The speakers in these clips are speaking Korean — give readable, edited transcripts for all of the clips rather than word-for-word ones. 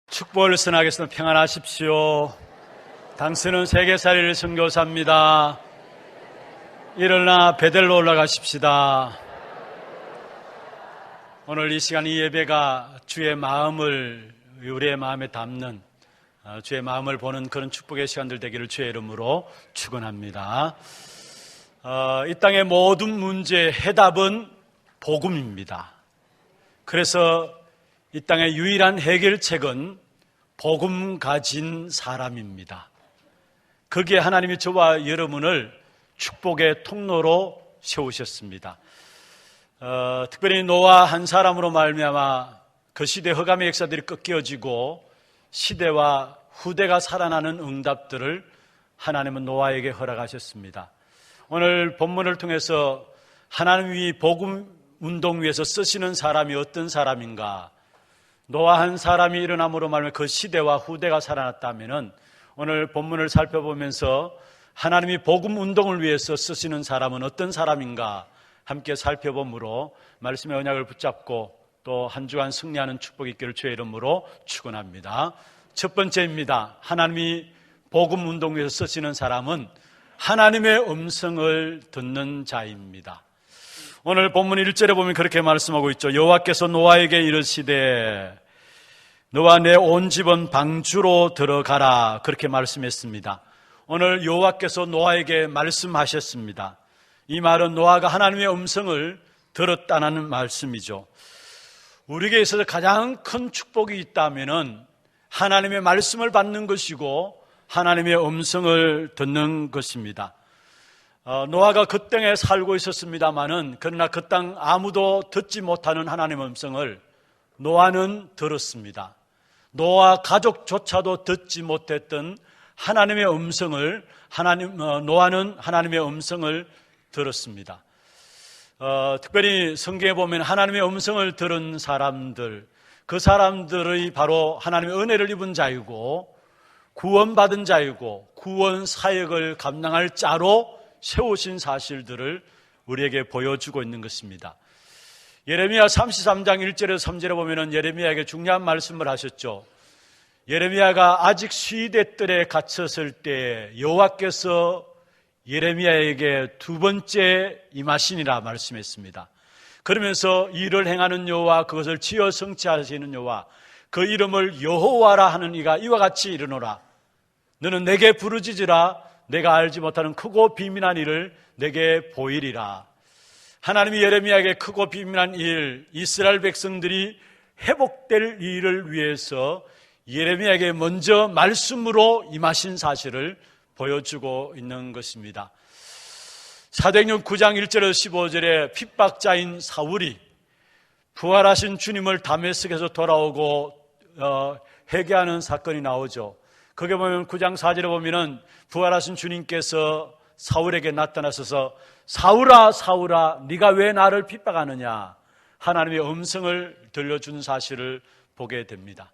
축복을 선하겠습니다. 평안하십시오. 당신은 세계살이를 선교사입니다. 일어나 베델로 올라가십시다. 오늘 이 시간 이 예배가 주의 마음을 우리의 마음에 담는 주의 마음을 보는 그런 축복의 시간들 되기를 주의 이름으로 축원합니다. 이 땅의 모든 문제의 해답은 복음입니다. 그래서 이 땅의 유일한 해결책은 복음 가진 사람입니다. 거기에 하나님이 저와 여러분을 축복의 통로로 세우셨습니다. 특별히 노아 한 사람으로 말미암아 그 시대 흑암의 역사들이 꺾여지고 시대와 후대가 살아나는 응답들을 하나님은 노아에게 허락하셨습니다. 오늘 본문을 통해서 하나님이 복음 운동 위에서 쓰시는 사람이 어떤 사람인가, 노아 한 사람이 일어남으로 말하면 그 시대와 후대가 살아났다면 오늘 본문을 살펴보면서 하나님이 복음 운동을 위해서 쓰시는 사람은 어떤 사람인가 함께 살펴보므로 말씀의 언약을 붙잡고 또 한 주간 승리하는 축복이 있기를 주의 이름으로 축원합니다. 첫 번째입니다. 하나님이 복음 운동 위해서 쓰시는 사람은 하나님의 음성을 듣는 자입니다. 오늘 본문 1절에 보면 그렇게 말씀하고 있죠. 여호와께서 노아에게 이르시되 너와 내 온 집은 방주로 들어가라, 그렇게 말씀했습니다. 오늘 여호와께서 노아에게 말씀하셨습니다. 이 말은 노아가 하나님의 음성을 들었다는 말씀이죠. 우리에게 있어서 가장 큰 축복이 있다면 하나님의 말씀을 받는 것이고 하나님의 음성을 듣는 것입니다. 노아가 그 땅에 살고 있었습니다마는 그러나 그 땅 아무도 듣지 못하는 하나님의 음성을 노아는 들었습니다. 노아 가족조차도 듣지 못했던 하나님의 음성을 노아는 하나님의 음성을 들었습니다. 특별히 성경에 보면 하나님의 음성을 들은 사람들, 그 사람들의 바로 하나님의 은혜를 입은 자이고 구원받은 자이고 구원 사역을 감당할 자로 세우신 사실들을 우리에게 보여주고 있는 것입니다. 예레미야 33장 1절에서 3절에 보면 예레미야에게 중요한 말씀을 하셨죠. 예레미야가 아직 시대뜰에 갇혔을 때 여호와께서 예레미야에게 두 번째 임하시니라 말씀했습니다. 그러면서 일을 행하는 여호와, 그것을 지어 성취하시는 여호와, 그 이름을 여호와라 하는 이가 이와 같이 이르노라. 너는 내게 부르짖으라. 내가 알지 못하는 크고 비밀한 일을 내게 보이리라. 하나님이 예레미야에게 크고 비밀한 일, 이스라엘 백성들이 회복될 일을 위해서 예레미야에게 먼저 말씀으로 임하신 사실을 보여주고 있는 것입니다. 사도행전 9장 1절에서 15절에 핍박자인 사울이 부활하신 주님을 다메섹에서 돌아오고 회개하는 사건이 나오죠. 거기에 보면 9장 4절에 보면은 부활하신 주님께서 사울에게 나타나셔서 사울아 사울아 네가 왜 나를 핍박하느냐, 하나님의 음성을 들려준 사실을 보게 됩니다.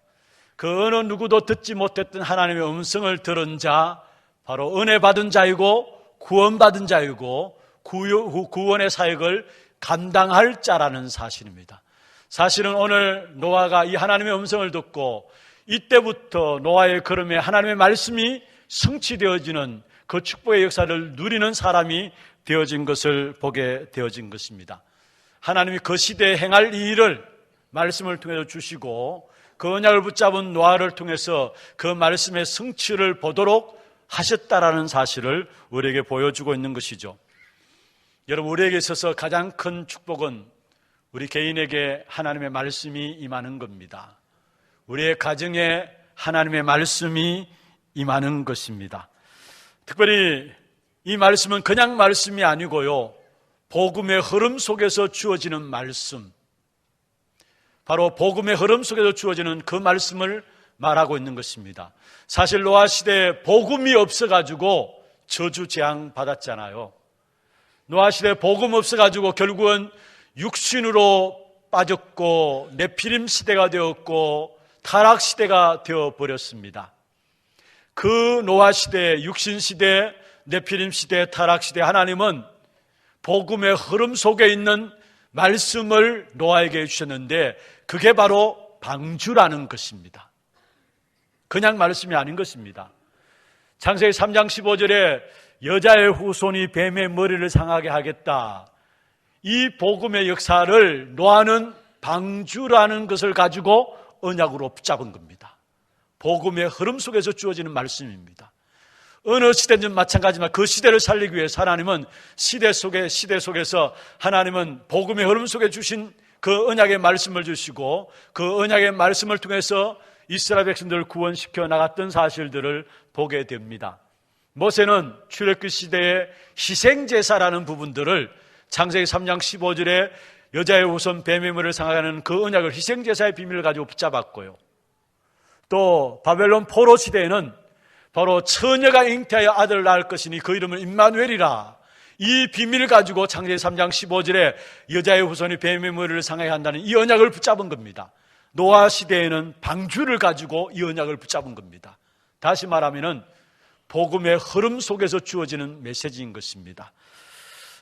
그 어느 누구도 듣지 못했던 하나님의 음성을 들은 자, 바로 은혜 받은 자이고 구원받은 자이고 구원의 사역을 감당할 자라는 사실입니다. 사실은 오늘 노아가 이 하나님의 음성을 듣고 이때부터 노아의 걸음에 하나님의 말씀이 성취되어지는 그 축복의 역사를 누리는 사람이 되어진 것을 보게 되어진 것입니다. 하나님이 그 시대에 행할 이 일을 말씀을 통해서 주시고 그 언약을 붙잡은 노아를 통해서 그 말씀의 성취를 보도록 하셨다라는 사실을 우리에게 보여주고 있는 것이죠. 여러분, 우리에게 있어서 가장 큰 축복은 우리 개인에게 하나님의 말씀이 임하는 겁니다. 우리의 가정에 하나님의 말씀이 임하는 것입니다. 특별히 이 말씀은 그냥 말씀이 아니고요, 복음의 흐름 속에서 주어지는 말씀, 바로 복음의 흐름 속에서 주어지는 그 말씀을 말하고 있는 것입니다. 사실 노아 시대에 복음이 없어가지고 저주 재앙 받았잖아요. 노아 시대에 복음 없어가지고 결국은 육신으로 빠졌고 네피림 시대가 되었고 타락 시대가 되어버렸습니다. 그 노아 시대, 육신 시대, 네피림 시대, 타락 시대, 하나님은 복음의 흐름 속에 있는 말씀을 노아에게 주셨는데 그게 바로 방주라는 것입니다. 그냥 말씀이 아닌 것입니다. 창세기 3장 15절에 여자의 후손이 뱀의 머리를 상하게 하겠다. 이 복음의 역사를 노아는 방주라는 것을 가지고 언약으로 붙잡은 겁니다. 복음의 흐름 속에서 주어지는 말씀입니다. 어느 시대든 마찬가지지만 그 시대를 살리기 위해서 하나님은 시대 속에서 하나님은 복음의 흐름 속에 주신 그 언약의 말씀을 주시고 그 언약의 말씀을 통해서 이스라엘 백성들을 구원시켜 나갔던 사실들을 보게 됩니다. 모세는 출애굽 시대의 희생제사라는 부분들을 창세기 3장 15절에 여자의 후손 뱀의 머리를 상하는 그 언약을 희생제사의 비밀을 가지고 붙잡았고요. 또 바벨론 포로 시대에는 바로 처녀가 잉태하여 아들을 낳을 것이니 그 이름을 임마누엘이라, 이 비밀을 가지고 창세기 3장 15절에 여자의 후손이 뱀의 머리를 상하게 한다는 이 언약을 붙잡은 겁니다. 노아 시대에는 방주를 가지고 이 언약을 붙잡은 겁니다. 다시 말하면 복음의 흐름 속에서 주어지는 메시지인 것입니다.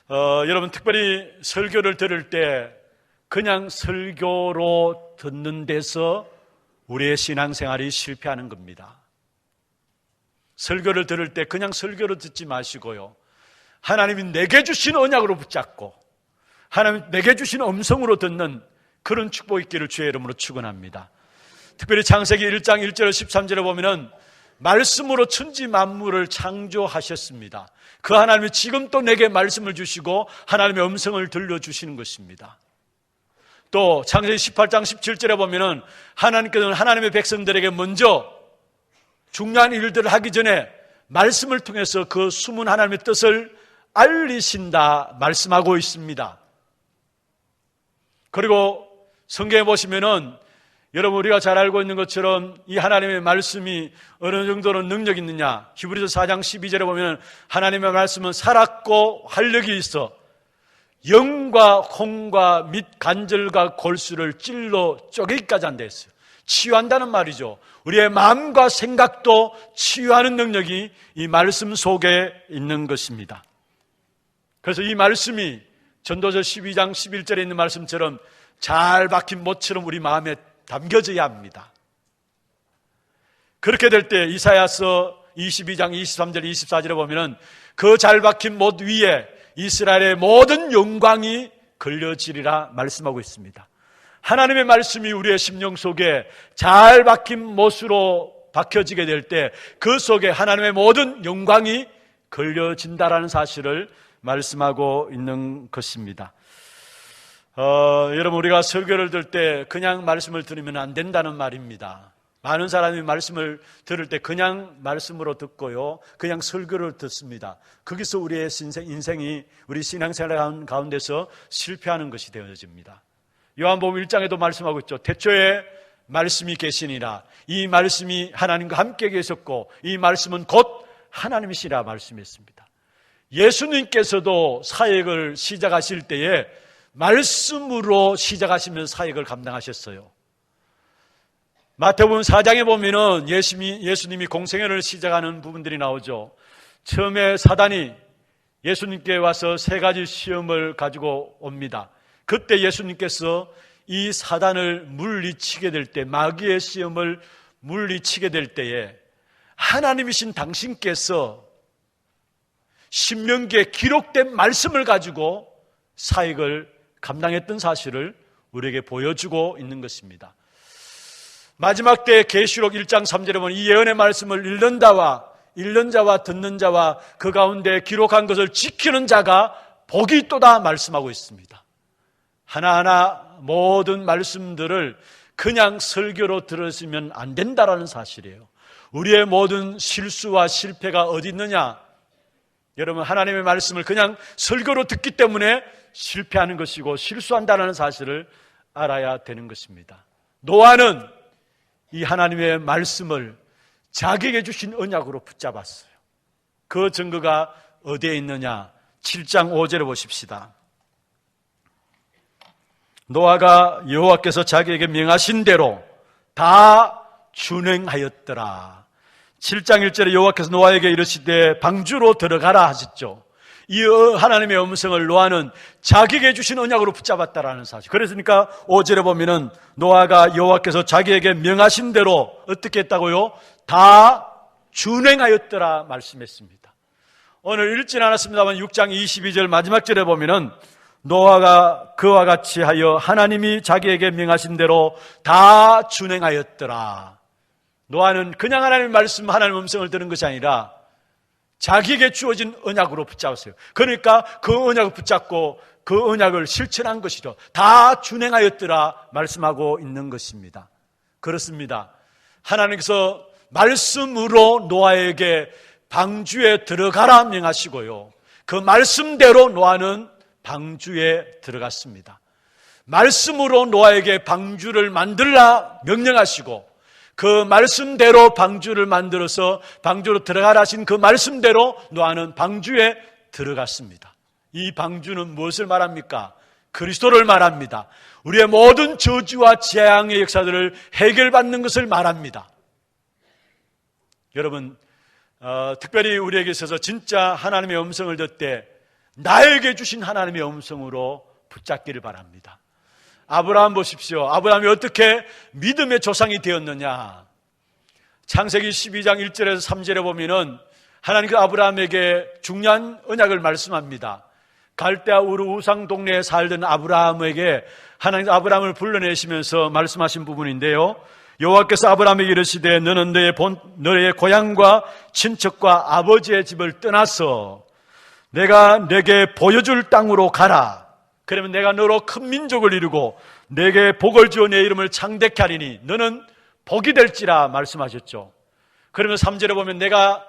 여러분, 특별히 설교를 들을 때 그냥 설교로 듣는 데서 우리의 신앙생활이 실패하는 겁니다. 설교를 들을 때 그냥 설교로 듣지 마시고요, 하나님이 내게 주신 언약으로 붙잡고 하나님 내게 주신 음성으로 듣는 그런 축복이 있기를 주의 이름으로 축원합니다. 특별히 창세기 1장 1절 13절에 보면은 말씀으로 천지 만물을 창조하셨습니다. 그 하나님이 지금 또 내게 말씀을 주시고 하나님의 음성을 들려주시는 것입니다. 또 창세기 18장 17절에 보면은 하나님께서는 하나님의 백성들에게 먼저 중요한 일들을 하기 전에 말씀을 통해서 그 숨은 하나님의 뜻을 알리신다 말씀하고 있습니다. 그리고 성경에 보시면은 여러분, 우리가 잘 알고 있는 것처럼 이 하나님의 말씀이 어느 정도는 능력이 있느냐, 히브리서 4장 12절에 보면 하나님의 말씀은 살았고 활력이 있어 영과 홍과 및 간절과 골수를 찔러 쪼개기까지 한다 했어요. 치유한다는 말이죠. 우리의 마음과 생각도 치유하는 능력이 이 말씀 속에 있는 것입니다. 그래서 이 말씀이 전도서 12장 11절에 있는 말씀처럼 잘 박힌 못처럼 우리 마음에 담겨져야 합니다. 그렇게 될 때 이사야서 22장 23절 24절에 보면은 그 잘 박힌 못 위에 이스라엘의 모든 영광이 걸려지리라 말씀하고 있습니다. 하나님의 말씀이 우리의 심령 속에 잘 박힌 못으로 박혀지게 될 때 그 속에 하나님의 모든 영광이 걸려진다라는 사실을 말씀하고 있는 것입니다. 여러분, 우리가 설교를 들을 때 그냥 말씀을 들으면 안 된다는 말입니다. 많은 사람이 말씀을 들을 때 그냥 말씀으로 듣고요, 그냥 설교를 듣습니다. 거기서 우리의 인생이, 우리 신앙생활 가운데서 실패하는 것이 되어집니다. 요한복음 1장에도 말씀하고 있죠. 태초에 말씀이 계시니라. 이 말씀이 하나님과 함께 계셨고 이 말씀은 곧 하나님이시라 말씀했습니다. 예수님께서도 사역을 시작하실 때에 말씀으로 시작하시면서 사역을 감당하셨어요. 마태복음 4장에 보면은 예수님이 공생애를 시작하는 부분들이 나오죠. 처음에 사단이 예수님께 와서 세 가지 시험을 가지고 옵니다. 그때 예수님께서 이 사단을 물리치게 될 때, 마귀의 시험을 물리치게 될 때에 하나님이신 당신께서 신명기에 기록된 말씀을 가지고 사역을 감당했던 사실을 우리에게 보여주고 있는 것입니다. 마지막 때 계시록 1장 3절에 보면 이 예언의 말씀을 읽는 자와 듣는 자와 그 가운데 기록한 것을 지키는 자가 복이 있도다 말씀하고 있습니다. 하나하나 모든 말씀들을 그냥 설교로 들으시면 안 된다라는 사실이에요. 우리의 모든 실수와 실패가 어디 있느냐? 여러분, 하나님의 말씀을 그냥 설교로 듣기 때문에 실패하는 것이고 실수한다는 사실을 알아야 되는 것입니다. 노아는 이 하나님의 말씀을 자기에게 주신 언약으로 붙잡았어요. 그 증거가 어디에 있느냐? 7장 5절에 보십시다. 노아가 여호와께서 자기에게 명하신 대로 다 준행하였더라. 7장 1절에 여호와께서 노아에게 이르시되 방주로 들어가라 하셨죠. 이 하나님의 음성을 노아는 자기에게 주신 언약으로 붙잡았다라는 사실. 그랬으니까 5절에 보면은 노아가 여호와께서 자기에게 명하신 대로 어떻게 했다고요? 다 준행하였더라 말씀했습니다. 오늘 읽진 않았습니다만 6장 22절 마지막 절에 보면은 노아가 그와 같이 하여 하나님이 자기에게 명하신 대로 다 준행하였더라. 노아는 그냥 하나님의 말씀, 하나님의 음성을 들은 것이 아니라 자기에게 주어진 언약으로 붙잡았어요. 그러니까 그 언약을 붙잡고 그 언약을 실천한 것이죠. 다 준행하였더라 말씀하고 있는 것입니다. 그렇습니다. 하나님께서 말씀으로 노아에게 방주에 들어가라 명하시고요, 그 말씀대로 노아는 방주에 들어갔습니다. 말씀으로 노아에게 방주를 만들라 명령하시고 그 말씀대로 방주를 만들어서 방주로 들어가라 하신 그 말씀대로 노아는 방주에 들어갔습니다. 이 방주는 무엇을 말합니까? 그리스도를 말합니다. 우리의 모든 저주와 재앙의 역사들을 해결받는 것을 말합니다. 여러분, 특별히 우리에게 있어서 진짜 하나님의 음성을 듣되 나에게 주신 하나님의 음성으로 붙잡기를 바랍니다. 아브라함 보십시오. 아브라함이 어떻게 믿음의 조상이 되었느냐. 창세기 12장 1절에서 3절에 보면은 하나님께서 아브라함에게 중요한 언약을 말씀합니다. 갈대아 우르 우상 동네에 살던 아브라함에게 하나님께서 아브라함을 불러내시면서 말씀하신 부분인데요, 여호와께서 아브라함에게 이르시되 너는 너의 고향과 친척과 아버지의 집을 떠나서 내가 내게 보여줄 땅으로 가라. 그러면 내가 너로 큰 민족을 이루고 내게 복을 주어 내 이름을 창대케 하리니 너는 복이 될지라 말씀하셨죠. 그러면 3절에 보면 내가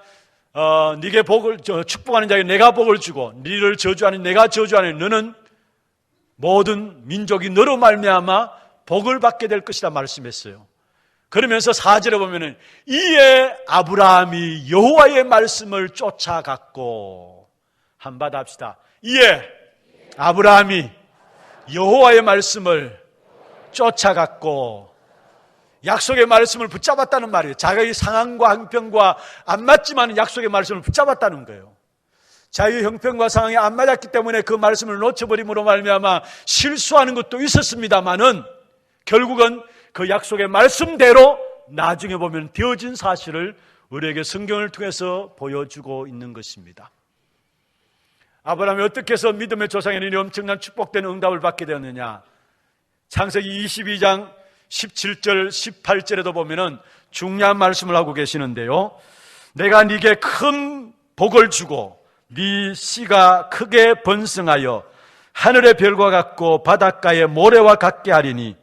네게 복을 축복하는 자에게 내가 복을 주고 너를 저주하는 내가 저주하니 너는 모든 민족이 너로 말미암아 복을 받게 될 것이라 말씀했어요. 그러면서 4절에 보면은 이에 아브라함이 여호와의 말씀을 쫓아갔고, 한번 합시다. 이에 아브라함이 여호와의 말씀을 쫓아갔고, 약속의 말씀을 붙잡았다는 말이에요. 자기의 상황과 형편과 안 맞지만 약속의 말씀을 붙잡았다는 거예요. 자기의 형편과 상황이 안 맞았기 때문에 그 말씀을 놓쳐버림으로 말미암아 실수하는 것도 있었습니다만은 결국은 그 약속의 말씀대로 나중에 보면 되어진 사실을 우리에게 성경을 통해서 보여주고 있는 것입니다. 아브라함이 어떻게 해서 믿음의 조상에는 엄청난 축복된 응답을 받게 되었느냐. 창세기 22장 17절 18절에도 보면은 중요한 말씀을 하고 계시는데요, 내가 네게 큰 복을 주고 네 씨가 크게 번성하여 하늘의 별과 같고 바닷가의 모래와 같게 하리니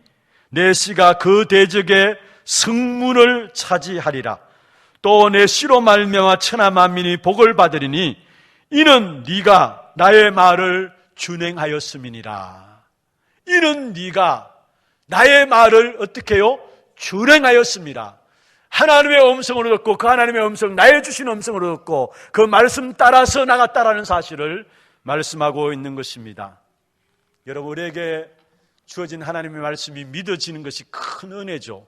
내 씨가 그 대적의 성문을 차지하리라. 또 내 씨로 말미암아 천하 만민이 복을 받으리니 이는 네가 나의 말을 준행하였음이니라. 이는 네가 나의 말을 어떻게 해요? 준행하였습니다. 하나님의 음성으로 듣고 그 하나님의 음성, 나의 주신 음성으로 듣고 그 말씀 따라서 나갔다라는 사실을 말씀하고 있는 것입니다. 여러분, 우리에게 주어진 하나님의 말씀이 믿어지는 것이 큰 은혜죠.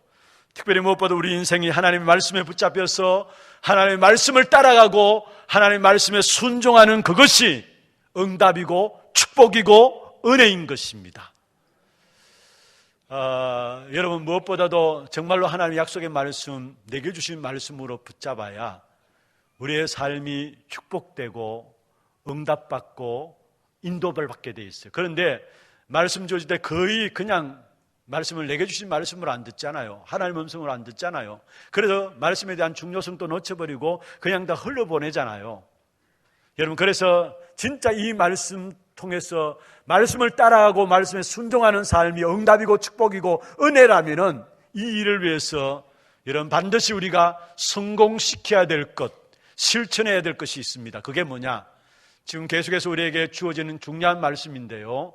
특별히 무엇보다 우리 인생이 하나님의 말씀에 붙잡혀서 하나님의 말씀을 따라가고 하나님의 말씀에 순종하는 그것이 응답이고 축복이고 은혜인 것입니다. 여러분, 무엇보다도 정말로 하나님의 약속의 말씀, 내게 주신 말씀으로 붙잡아야 우리의 삶이 축복되고 응답받고 인도를 받게 돼 있어요. 그런데 말씀 주실 때 거의 그냥 말씀을 내게 주신 말씀으로 안 듣잖아요. 하나님의 음성으로 안 듣잖아요. 그래서 말씀에 대한 중요성도 놓쳐버리고 그냥 다 흘려보내잖아요. 여러분, 그래서 진짜 이 말씀 통해서 말씀을 따라가고 말씀에 순종하는 삶이 응답이고 축복이고 은혜라면은 이 일을 위해서 여러분 반드시 우리가 성공시켜야 될 것, 실천해야 될 것이 있습니다. 그게 뭐냐? 지금 계속해서 우리에게 주어지는 중요한 말씀인데요,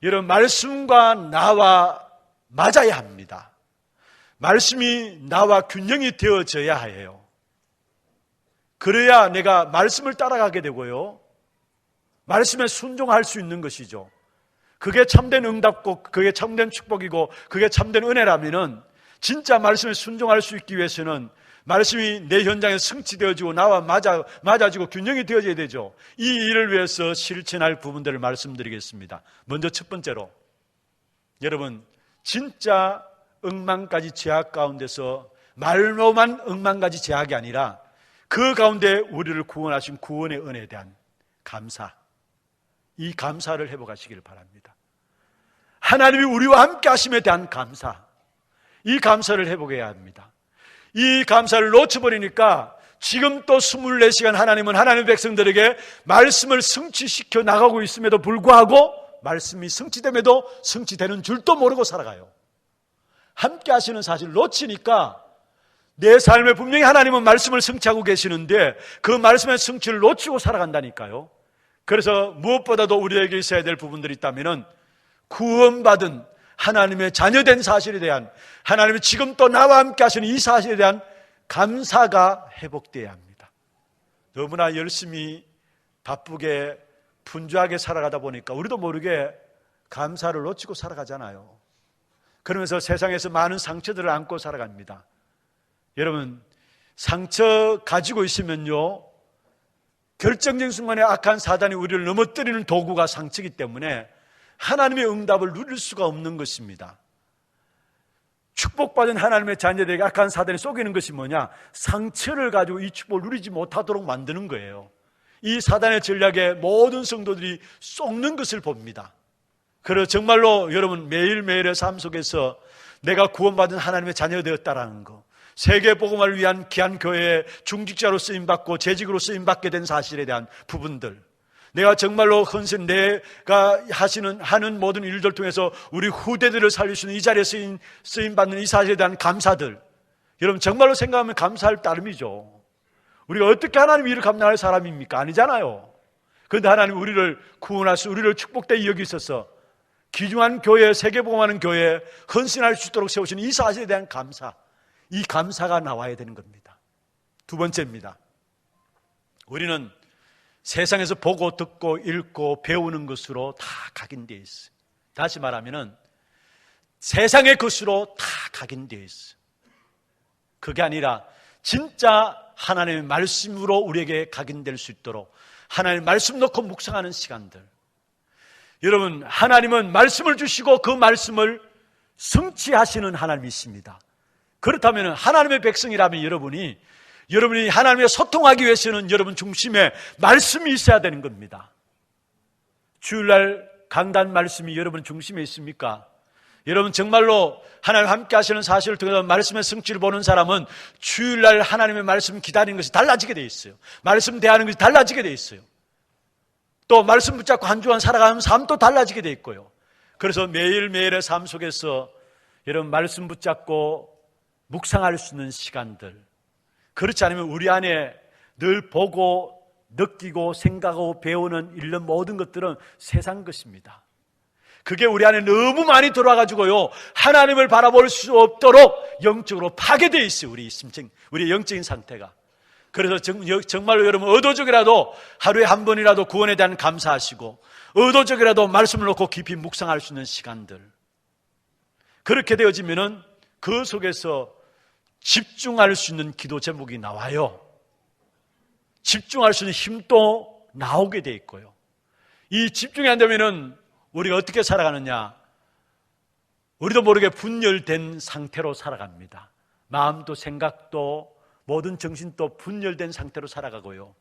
여러분, 말씀과 나와 맞아야 합니다. 말씀이 나와 균형이 되어져야 해요. 그래야 내가 말씀을 따라가게 되고요, 말씀에 순종할 수 있는 것이죠. 그게 참된 응답고 그게 참된 축복이고 그게 참된 은혜라면은 진짜 말씀에 순종할 수 있기 위해서는 말씀이 내 현장에 성취되어지고 나와 맞아지고 균형이 되어져야 되죠. 이 일을 위해서 실천할 부분들을 말씀드리겠습니다. 먼저 첫 번째로, 여러분, 진짜 엉망까지 죄악 가운데서 말로만 억만가지 제약이 아니라 그 가운데 우리를 구원하신 구원의 은혜에 대한 감사, 이 감사를 회복하시기를 바랍니다. 하나님이 우리와 함께 하심에 대한 감사, 이 감사를 회복해야 합니다. 이 감사를 놓쳐버리니까 지금 또 24시간 하나님은 하나님의 백성들에게 말씀을 성취시켜 나가고 있음에도 불구하고 말씀이 성취됨에도 성취되는 줄도 모르고 살아가요. 함께 하시는 사실을 놓치니까 내 삶에 분명히 하나님은 말씀을 성취하고 계시는데 그 말씀의 성취를 놓치고 살아간다니까요. 그래서 무엇보다도 우리에게 있어야 될 부분들이 있다면 구원받은 하나님의 자녀된 사실에 대한, 하나님이 지금 또 나와 함께 하시는 이 사실에 대한 감사가 회복되어야 합니다. 너무나 열심히 바쁘게 분주하게 살아가다 보니까 우리도 모르게 감사를 놓치고 살아가잖아요. 그러면서 세상에서 많은 상처들을 안고 살아갑니다. 여러분, 상처 가지고 있으면요, 결정적인 순간에 악한 사단이 우리를 넘어뜨리는 도구가 상처이기 때문에 하나님의 응답을 누릴 수가 없는 것입니다. 축복받은 하나님의 자녀들에게 악한 사단이 속이는 것이 뭐냐? 상처를 가지고 이 축복을 누리지 못하도록 만드는 거예요. 이 사단의 전략에 모든 성도들이 속는 것을 봅니다. 그래서 정말로 여러분 매일매일의 삶 속에서 내가 구원받은 하나님의 자녀가 되었다라는 거, 세계 복음을 위한 귀한 교회의 중직자로 쓰임받고 재직으로 쓰임받게 된 사실에 대한 부분들, 내가 정말로 헌신 내가 하는 모든 일들 통해서 우리 후대들을 살릴 수 있는 이 자리에 쓰임받는 이 사실에 대한 감사들, 여러분 정말로 생각하면 감사할 따름이죠. 우리가 어떻게 하나님 일을 감당할 사람입니까? 아니잖아요. 그런데 하나님 우리를 구원하시고 우리를 축복되게 여기셔서 귀중한 교회, 세계복음하는 교회에 헌신할 수 있도록 세우신 이 사실에 대한 감사, 이 감사가 나와야 되는 겁니다. 두 번째입니다. 우리는 세상에서 보고 듣고 읽고 배우는 것으로 다 각인되어 있어요. 다시 말하면 세상의 것으로 다 각인되어 있어요. 그게 아니라 진짜 하나님의 말씀으로 우리에게 각인될 수 있도록 하나님의 말씀 놓고 묵상하는 시간들. 여러분, 하나님은 말씀을 주시고 그 말씀을 성취하시는 하나님이십니다. 그렇다면 하나님의 백성이라면 여러분이 하나님과 소통하기 위해서는 여러분 중심에 말씀이 있어야 되는 겁니다. 주일날 강단 말씀이 여러분 중심에 있습니까? 여러분 정말로 하나님 함께 하시는 사실을 통해서 말씀의 성취를 보는 사람은 주일날 하나님의 말씀 기다리는 것이 달라지게 돼 있어요. 말씀 대하는 것이 달라지게 돼 있어요. 또 말씀 붙잡고 한 주간 살아가는 삶도 달라지게 돼 있고요. 그래서 매일매일의 삶 속에서 여러분 말씀 붙잡고 묵상할 수 있는 시간들, 그렇지 않으면 우리 안에 늘 보고 느끼고 생각하고 배우는 읽는 모든 것들은 세상 것입니다. 그게 우리 안에 너무 많이 들어와가지고요, 하나님을 바라볼 수 없도록 영적으로 파괴되어 있어요. 우리 영적인 상태가. 그래서 정말로 여러분 의도적이라도 하루에 한 번이라도 구원에 대한 감사하시고 의도적이라도 말씀을 놓고 깊이 묵상할 수 있는 시간들, 그렇게 되어지면은 그 속에서 집중할 수 있는 기도 제목이 나와요. 집중할 수 있는 힘도 나오게 돼 있고요. 이 집중이 안 되면은 우리가 어떻게 살아가느냐? 우리도 모르게 분열된 상태로 살아갑니다. 마음도 생각도 모든 정신도 분열된 상태로 살아가고요.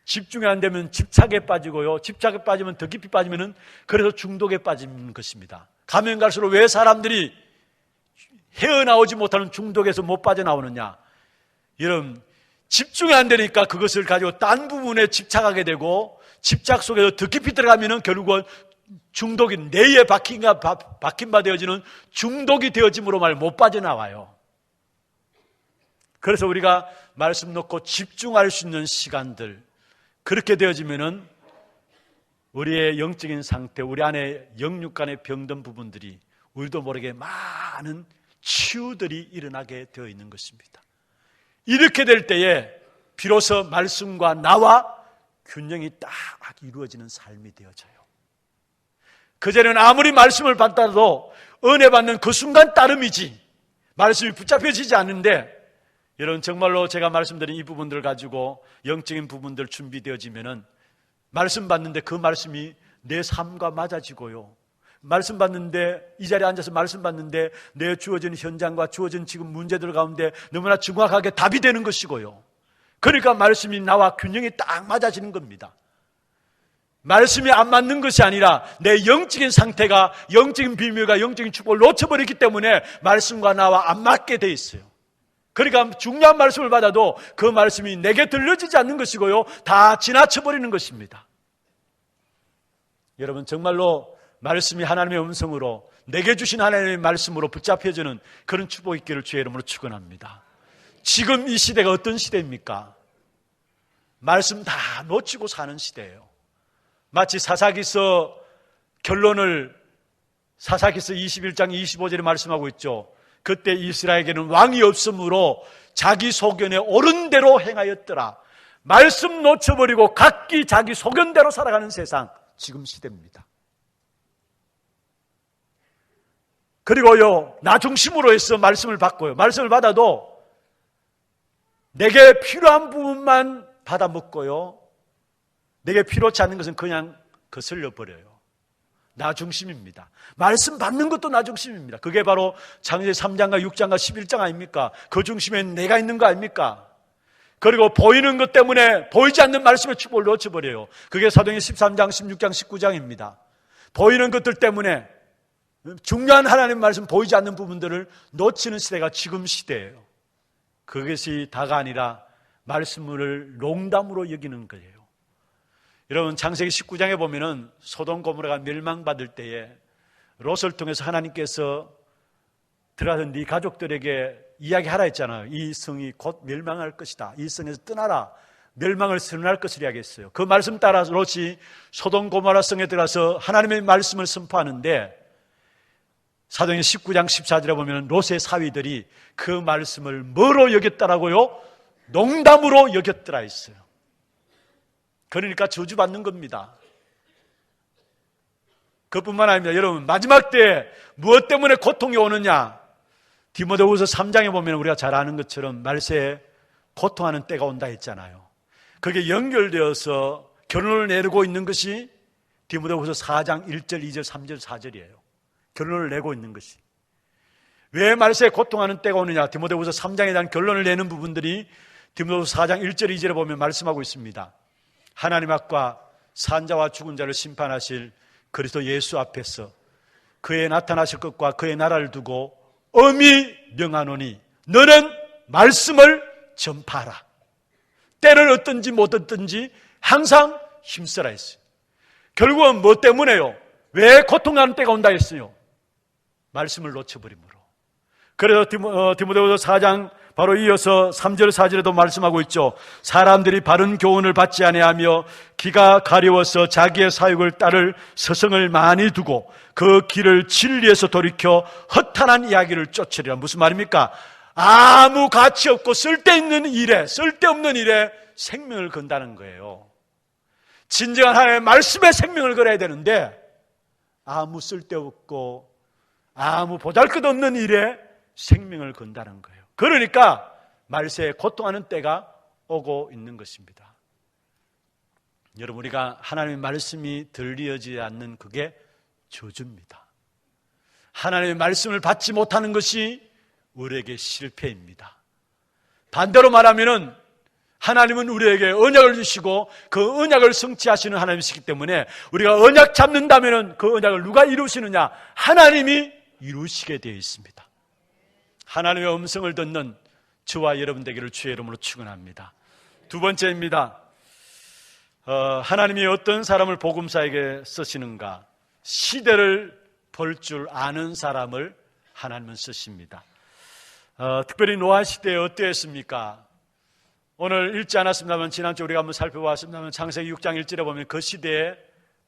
집중이 안 되면 집착에 빠지고요. 집착에 빠지면 더 깊이 빠지면은 그래서 중독에 빠지는 것입니다. 가면 갈수록 왜 사람들이 헤어나오지 못하는 중독에서 못 빠져나오느냐? 여러분, 집중이 안 되니까 그것을 가지고 딴 부분에 집착하게 되고 집착 속에서 더 깊이 들어가면은 결국은 중독이 뇌에 박힌 바 되어지는 중독이 되어짐으로 말 못 빠져나와요. 그래서 우리가 말씀 놓고 집중할 수 있는 시간들, 그렇게 되어지면은 우리의 영적인 상태, 우리 안에 영육 간의 병든 부분들이 우리도 모르게 많은 치유들이 일어나게 되어 있는 것입니다. 이렇게 될 때에 비로소 말씀과 나와 균형이 딱 이루어지는 삶이 되어져요. 그전에는 아무리 말씀을 받더라도 은혜 받는 그 순간 따름이지 말씀이 붙잡혀지지 않는데, 여러분 정말로 제가 말씀드린 이 부분들을 가지고 영적인 부분들 준비되어지면은 말씀 받는데 그 말씀이 내 삶과 맞아지고요, 말씀 받는데, 이 자리에 앉아서 말씀 받는데 내 주어진 현장과 주어진 지금 문제들 가운데 너무나 정확하게 답이 되는 것이고요. 그러니까 말씀이 나와 균형이 딱 맞아지는 겁니다. 말씀이 안 맞는 것이 아니라 내 영적인 상태가, 영적인 비밀과 영적인 축복을 놓쳐버렸기 때문에 말씀과 나와 안 맞게 돼 있어요. 그러니까 중요한 말씀을 받아도 그 말씀이 내게 들려지지 않는 것이고요, 다 지나쳐버리는 것입니다. 여러분, 정말로 말씀이 하나님의 음성으로, 내게 주신 하나님의 말씀으로 붙잡혀지는 그런 축복이 있기를 주의 이름으로 축원합니다. 지금 이 시대가 어떤 시대입니까? 말씀 다 놓치고 사는 시대예요. 마치 사사기서 결론을 사사기서 21장 25절에 말씀하고 있죠. 그때 이스라엘에게는 왕이 없으므로 자기 소견에 옳은 대로 행하였더라. 말씀 놓쳐버리고 각기 자기 소견대로 살아가는 세상, 지금 시대입니다. 그리고요, 나 중심으로 해서 말씀을 받고요, 말씀을 받아도 내게 필요한 부분만 받아 먹고요, 내게 필요치 않는 것은 그냥 거슬려 버려요. 나 중심입니다. 말씀 받는 것도 나 중심입니다. 그게 바로 창세기 3장과 6장과 11장 아닙니까? 그 중심에 내가 있는 거 아닙니까? 그리고 보이는 것 때문에 보이지 않는 말씀의 축복을 놓쳐버려요. 그게 사도행전 13장, 16장, 19장입니다. 보이는 것들 때문에 중요한 하나님의 말씀, 보이지 않는 부분들을 놓치는 시대가 지금 시대예요. 그것이 다가 아니라 말씀을 농담으로 여기는 거예요. 여러분, 창세기 19장에 보면은 소돔 고모라가 멸망받을 때에 롯을 통해서 하나님께서 들어가서 네 가족들에게 이야기하라 했잖아요. 이 성이 곧 멸망할 것이다. 이 성에서 떠나라. 멸망을 선언할 것을 이야기했어요. 그 말씀 따라 롯이 소돔 고모라 성에 들어가서 하나님의 말씀을 선포하는데, 사도행전 19장 14절에 보면 롯의 사위들이 그 말씀을 뭐로 여겼다라고요? 농담으로 여겼더라 했어요. 그러니까 저주받는 겁니다. 그뿐만 아닙니다. 여러분, 마지막 때 무엇 때문에 고통이 오느냐? 디모데후서 3장에 보면 우리가 잘 아는 것처럼 말세에 고통하는 때가 온다 했잖아요. 그게 연결되어서 결론을 내리고 있는 것이 디모데후서 4장 1절, 2절, 3절, 4절이에요. 결론을 내고 있는 것이. 왜 말세에 고통하는 때가 오느냐? 디모데후서 3장에 대한 결론을 내는 부분들이 디모데후서 4장 1절, 2절에 보면 말씀하고 있습니다. 하나님 앞과 산자와 죽은 자를 심판하실 그리스도 예수 앞에서 그의 나타나실 것과 그의 나라를 두고 엄히 명하노니 너는 말씀을 전파하라. 때를 얻든지 못 얻든지 항상 힘쓰라 했어요. 결국은 뭐 때문에요? 왜 고통하는 때가 온다 했어요? 말씀을 놓쳐버림으로. 그래서 디모데후서 4장 바로 이어서 3절 4절에도 말씀하고 있죠. 사람들이 바른 교훈을 받지 아니하며 기가 가려워서 자기의 사욕을 따를 서성을 많이 두고 그 길을 진리에서 돌이켜 허탄한 이야기를 쫓으리라. 무슨 말입니까? 아무 가치 없고 쓸데없는 일에 생명을 건다는 거예요. 진정한 하나님의 말씀에 생명을 걸어야 되는데 아무 쓸데없고 아무 보잘것없는 일에 생명을 건다는 거예요. 그러니까 말세에 고통하는 때가 오고 있는 것입니다. 여러분, 우리가 하나님의 말씀이 들리지 않는 그게 저주입니다. 하나님의 말씀을 받지 못하는 것이 우리에게 실패입니다. 반대로 말하면은 하나님은 우리에게 언약을 주시고 그 언약을 성취하시는 하나님이시기 때문에 우리가 언약 잡는다면은 그 언약을 누가 이루시느냐? 하나님이 이루시게 되어 있습니다. 하나님의 음성을 듣는 저와 여러분 되기를 주의 이름으로 축원합니다. 두 번째입니다. 하나님이 어떤 사람을 복음사에게 쓰시는가? 시대를 볼 줄 아는 사람을 하나님은 쓰십니다. 특별히 노아 시대에 어떠했습니까? 오늘 읽지 않았습니다만 지난주에 우리가 한번 살펴보았습니다만 창세기 6장 1절에 보면 그 시대에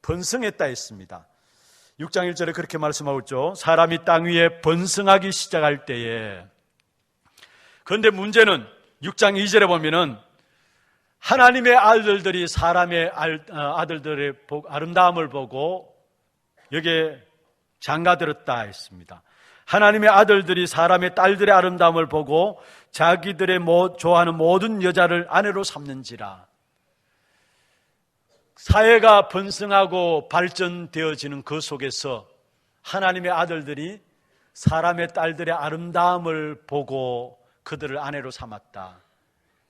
번성했다 했습니다. 6장 1절에 그렇게 말씀하고 있죠. 사람이 땅 위에 번성하기 시작할 때에. 그런데 문제는 6장 2절에 보면은 하나님의 아들들이 사람의 아들들의 아름다움을 보고 여기에 장가들었다 했습니다. 하나님의 아들들이 사람의 딸들의 아름다움을 보고 자기들의 좋아하는 모든 여자를 아내로 삼는지라. 사회가 번성하고 발전되어지는 그 속에서 하나님의 아들들이 사람의 딸들의 아름다움을 보고 그들을 아내로 삼았다.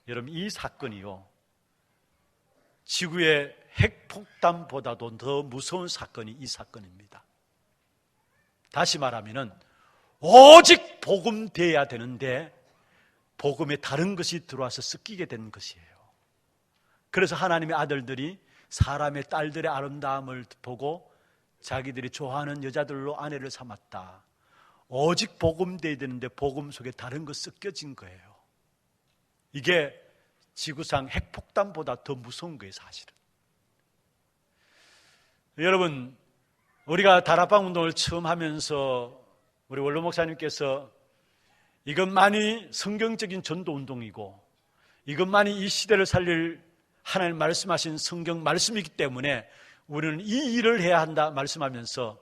여러분, 이 사건이요, 지구의 핵폭탄보다도 더 무서운 사건이 이 사건입니다. 다시 말하면 오직 복음되어야 되는데 복음에 다른 것이 들어와서 섞이게 된 것이에요. 그래서 하나님의 아들들이 사람의 딸들의 아름다움을 보고 자기들이 좋아하는 여자들로 아내를 삼았다. 오직 복음되어야 되는데 복음 속에 다른 것 섞여진 거예요. 이게 지구상 핵폭탄보다 더 무서운 거예요, 사실은. 여러분, 우리가 다락방 운동을 처음 하면서 우리 원로 목사님께서 이것만이 성경적인 전도 운동이고 이것만이 이 시대를 살릴 하나님 말씀하신 성경 말씀이기 때문에 우리는 이 일을 해야 한다 말씀하면서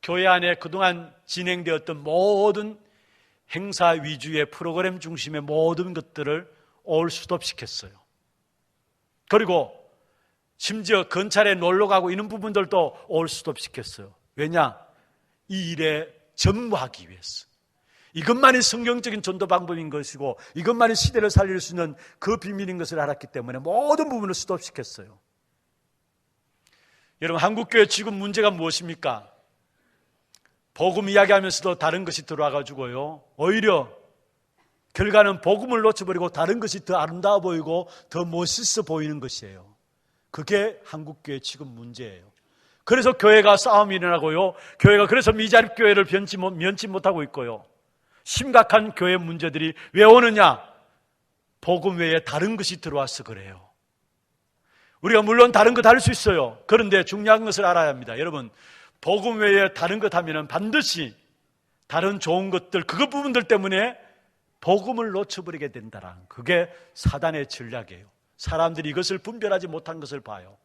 교회 안에 그동안 진행되었던 모든 행사 위주의 프로그램 중심의 모든 것들을 올 스톱시켰어요. 그리고 심지어 건찰에 놀러 가고 이런 부분들도 올 스톱시켰어요. 왜냐? 이 일에 전무하기 위해서. 이것만이 성경적인 전도 방법인 것이고 이것만이 시대를 살릴 수 있는 그 비밀인 것을 알았기 때문에 모든 부분을 스톱시켰어요. 여러분, 한국교회 지금 문제가 무엇입니까? 복음 이야기하면서도 다른 것이 들어와가지고요, 오히려 결과는 복음을 놓쳐버리고 다른 것이 더 아름다워 보이고 더 멋있어 보이는 것이에요. 그게 한국교회 지금 문제예요. 그래서 교회가 싸움이 일어나고요, 교회가 그래서 미자립교회를 면치 못하고 있고요, 심각한 교회 문제들이 왜 오느냐? 복음 외에 다른 것이 들어와서 그래요. 우리가 물론 다른 것 할 수 있어요. 그런데 중요한 것을 알아야 합니다. 여러분, 복음 외에 다른 것 하면은 반드시 다른 좋은 것들, 그것 부분들 때문에 복음을 놓쳐버리게 된다라는, 그게 사단의 전략이에요. 사람들이 이것을 분별하지 못한 것을 봐요.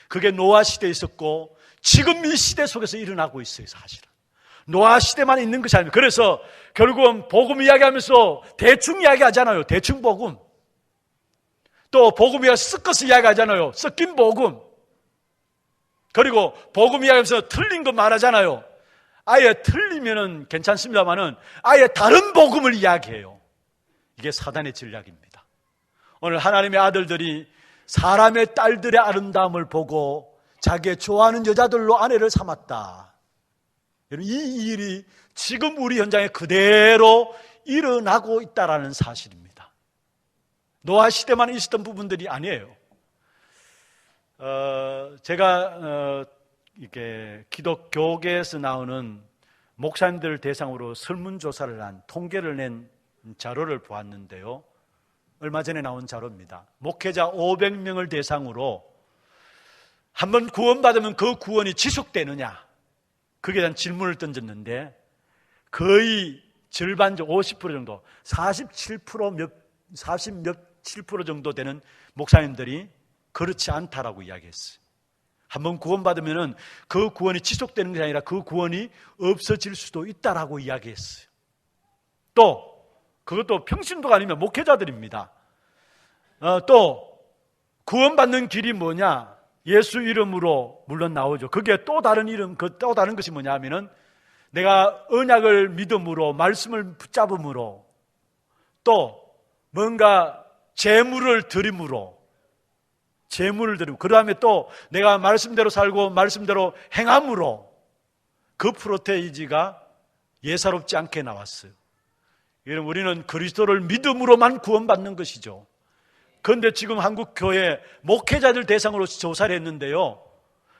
그게 노아 시대에 있었고 지금 이 시대 속에서 일어나고 있어요. 사실은 노아 시대만 있는 것이 아닙니다. 그래서 결국은 복음 이야기하면서 대충 이야기하잖아요. 대충 복음. 또 복음 이야기 섞어서 이야기하잖아요. 섞인 복음. 그리고 복음 이야기하면서 틀린 거 말하잖아요. 아예 틀리면은 괜찮습니다만은 아예 다른 복음을 이야기해요. 이게 사단의 전략입니다. 오늘 하나님의 아들들이 사람의 딸들의 아름다움을 보고 자기의 좋아하는 여자들로 아내를 삼았다. 이 일이 지금 우리 현장에 그대로 일어나고 있다는 사실입니다. 노아 시대만 있었던 부분들이 아니에요. 제가 이게 기독교계에서 나오는 목사님들을 대상으로 설문조사를 한, 통계를 낸 자료를 보았는데요, 얼마 전에 나온 자료입니다. 목회자 500명을 대상으로 한번 구원받으면 그 구원이 지속되느냐, 그에 대한 질문을 던졌는데 거의 절반적 50% 정도, 47% 정도 되는 목사님들이 그렇지 않다라고 이야기했어요. 한번 구원받으면 그 구원이 지속되는 것이 아니라 그 구원이 없어질 수도 있다라고 이야기했어요. 또 그것도 평신도가 아니면 목회자들입니다. 또 구원받는 길이 뭐냐? 예수 이름으로 물론 나오죠. 그게 또 다른 이름, 또 다른 것이 뭐냐 하면은 내가 언약을 믿음으로, 말씀을 붙잡음으로, 또 뭔가 재물을 드림으로, 그 다음에 또 내가 말씀대로 살고 말씀대로 행함으로, 그 프로테이지가 예사롭지 않게 나왔어요. 우리는 그리스도를 믿음으로만 구원받는 것이죠. 그런데 지금 한국 교회 목회자들 대상으로 조사를 했는데요,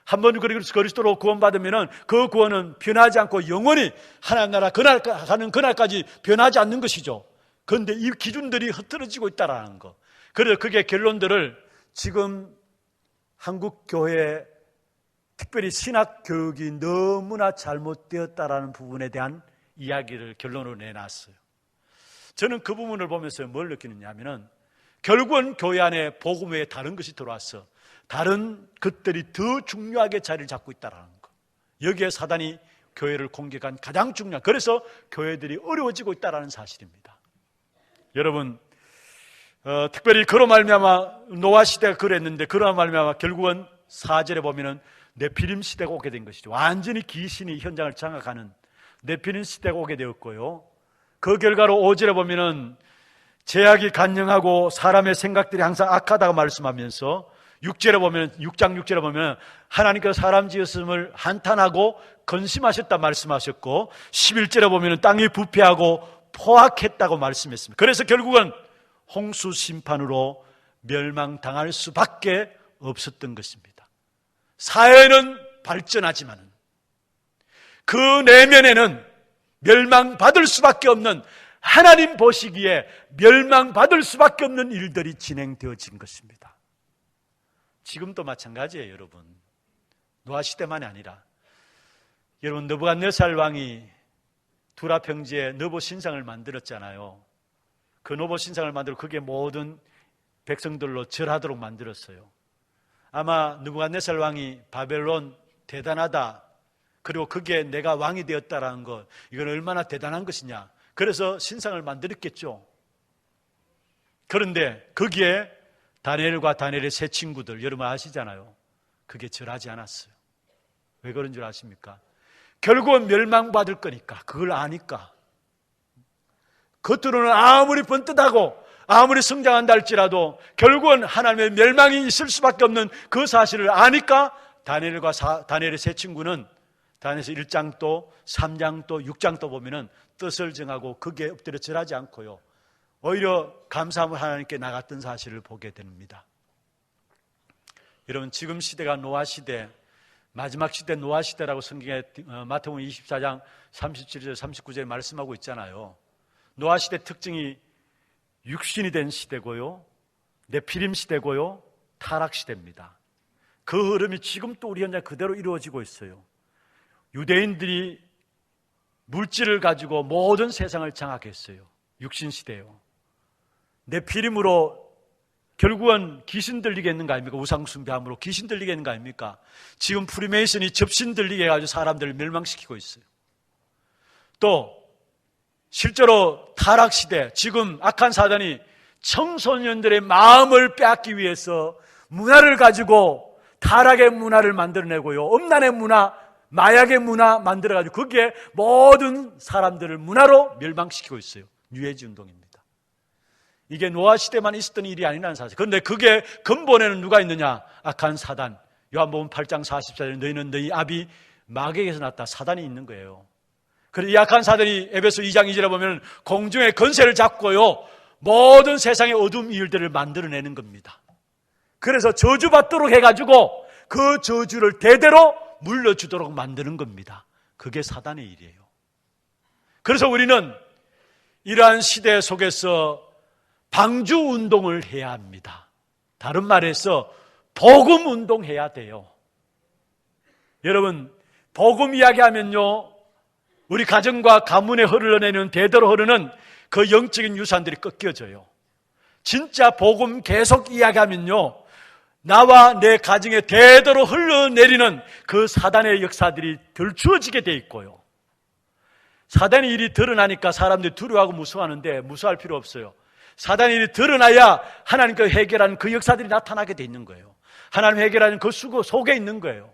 한번 그리스도로 구원받으면 그 구원은 변하지 않고 영원히 하나님 나라 가는 그날까지 변하지 않는 것이죠. 그런데 이 기준들이 흐트러지고 있다는 거. 그래서 그게 결론들을 지금 한국 교회, 특별히 신학 교육이 너무나 잘못되었다라는 부분에 대한 이야기를 결론으로 내놨어요. 저는 그 부분을 보면서 뭘 느끼느냐 하면은 결국은 교회 안에 복음 외에 다른 것이 들어와서 다른 것들이 더 중요하게 자리를 잡고 있다는 거. 여기에 사단이 교회를 공격한 가장 중요한, 그래서 교회들이 어려워지고 있다는 사실입니다. 여러분, 특별히 그로 말미암아 노아 시대가 그랬는데, 그로 말미암아 결국은 4절에 보면은 네피림 시대가 오게 된 것이죠. 완전히 귀신이 현장을 장악하는 네피림 시대가 오게 되었고요. 그 결과로 5절에 보면은 죄악이 간영하고 사람의 생각들이 항상 악하다고 말씀하면서 6절에 보면 6장 6절에 보면 하나님께서 사람 지었음을 한탄하고 근심하셨다 말씀하셨고 11절에 보면 땅이 부패하고 포악했다고 말씀했습니다. 그래서 결국은 홍수 심판으로 멸망당할 수밖에 없었던 것입니다. 사회는 발전하지만 그 내면에는 멸망받을 수밖에 없는, 하나님 보시기에 멸망받을 수밖에 없는 일들이 진행되어진 것입니다. 지금도 마찬가지예요, 여러분. 노아 시대만이 아니라 여러분, 느부갓네살 왕이 두라 평지에 너보 신상을 만들었잖아요. 그 너보 신상을 만들어 그게 모든 백성들로 절하도록 만들었어요. 아마 느부갓네살 왕이 바벨론 대단하다, 그리고 그게 내가 왕이 되었다라는 것, 이건 얼마나 대단한 것이냐, 그래서 신상을 만들었겠죠. 그런데 거기에 다니엘과 다니엘의 세 친구들, 여러분 아시잖아요. 그게 절하지 않았어요. 왜 그런 줄 아십니까? 결국은 멸망받을 거니까, 그걸 아니까. 겉으로는 아무리 번듯하고 아무리 성장한다 할지라도 결국은 하나님의 멸망이 있을 수밖에 없는 그 사실을 아니까 다니엘의 세 친구는 다니엘서 1장도 3장도 6장도 보면은 뜻을 정하고 거기에 엎드려 절하지 않고요, 오히려 감사함을 하나님께 나갔던 사실을 보게 됩니다. 여러분, 지금 시대가 노아 시대, 마지막 시대 노아 시대라고 성경에 마태복음 24장 37절 39절에 말씀하고 있잖아요. 노아 시대 특징이 육신이 된 시대고요, 네피림 시대고요, 타락 시대입니다. 그 흐름이 지금 또 우리 현장에 그대로 이루어지고 있어요. 유대인들이 물질을 가지고 모든 세상을 장악했어요. 육신 시대요. 네피림으로 결국은 귀신 들리게 했는 거 아닙니까? 우상 숭배함으로 귀신 들리게 했는 거 아닙니까? 지금 프리메이슨이 접신 들리게 해가지고 사람들을 멸망시키고 있어요. 또 실제로 타락시대, 지금 악한 사단이 청소년들의 마음을 빼앗기 위해서 문화를 가지고 타락의 문화를 만들어내고요, 음란의 문화, 마약의 문화 만들어가지고 거기에 모든 사람들을 문화로 멸망시키고 있어요. 뉴에이지 운동입니다. 이게 노아 시대만 있었던 일이 아니라는 사실. 그런데 그게 근본에는 누가 있느냐? 악한 사단. 요한복음 8장 44절, 너희는 너희 아비 마귀에게서 났다. 사단이 있는 거예요. 그리고 이 악한 사단이 에베소 2장 2절에 보면 공중의 권세를 잡고요, 모든 세상의 어두운 일들을 만들어내는 겁니다. 그래서 저주받도록 해가지고 그 저주를 대대로 물려주도록 만드는 겁니다. 그게 사단의 일이에요. 그래서 우리는 이러한 시대 속에서 방주 운동을 해야 합니다. 다른 말해서 복음 운동해야 돼요. 여러분, 복음 이야기하면요, 우리 가정과 가문에 흘러내는, 대대로 흐르는 그 영적인 유산들이 꺾여져요. 진짜 복음 계속 이야기하면요, 나와 내 가정에 대대로 흘러내리는 그 사단의 역사들이 덜 주어지게 돼 있고요, 사단의 일이 드러나니까 사람들이 두려워하고 무서워하는데 무서워할 필요 없어요. 사단의 일이 드러나야 하나님께 해결하는 그 역사들이 나타나게 돼 있는 거예요. 하나님 해결하는 그 수고 속에 있는 거예요.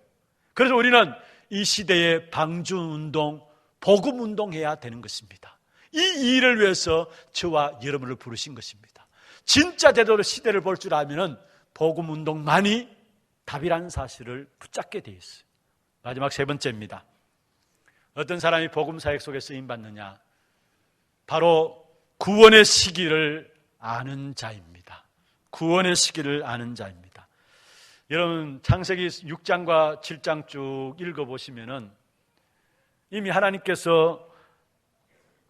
그래서 우리는 이 시대의 방주운동, 복음운동해야 되는 것입니다. 이 일을 위해서 저와 여러분을 부르신 것입니다. 진짜 제대로 시대를 볼 줄 알면 복음운동만이 답이라는 사실을 붙잡게 돼 있어요. 마지막 세 번째입니다. 어떤 사람이 복음사역 속에 쓰임받느냐? 바로 구원의 시기를 아는 자입니다. 구원의 시기를 아는 자입니다. 여러분, 창세기 6장과 7장 쭉 읽어보시면은 이미 하나님께서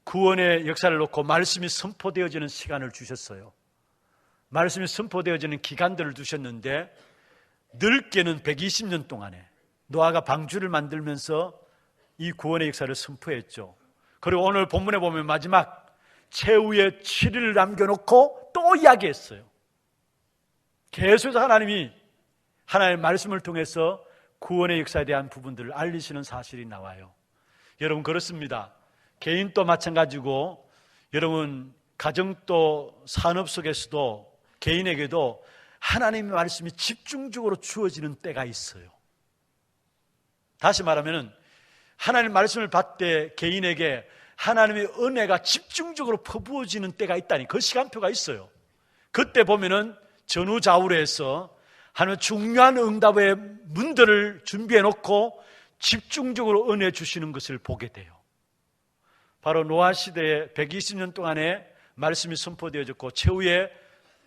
구원의 역사를 놓고 말씀이 선포되어지는 시간을 주셨어요. 말씀이 선포되어지는 기간들을 두셨는데 넓게는 120년 동안에 노아가 방주를 만들면서 이 구원의 역사를 선포했죠. 그리고 오늘 본문에 보면 마지막 최후의 7일을 남겨놓고 또 이야기했어요. 계속해서 하나님이 하나님의 말씀을 통해서 구원의 역사에 대한 부분들을 알리시는 사실이 나와요. 여러분, 그렇습니다. 개인도 마찬가지고 여러분 가정도 산업 속에서도 개인에게도 하나님의 말씀이 집중적으로 주어지는 때가 있어요. 다시 말하면 하나님 말씀을 받을 때 개인에게 하나님의 은혜가 집중적으로 퍼부어지는 때가 있다니, 그 시간표가 있어요. 그때 보면은 전후좌우로해서 하나님의 중요한 응답의 문들을 준비해 놓고 집중적으로 은혜 주시는 것을 보게 돼요. 바로 노아 시대에 120년 동안에 말씀이 선포되어졌고 최후에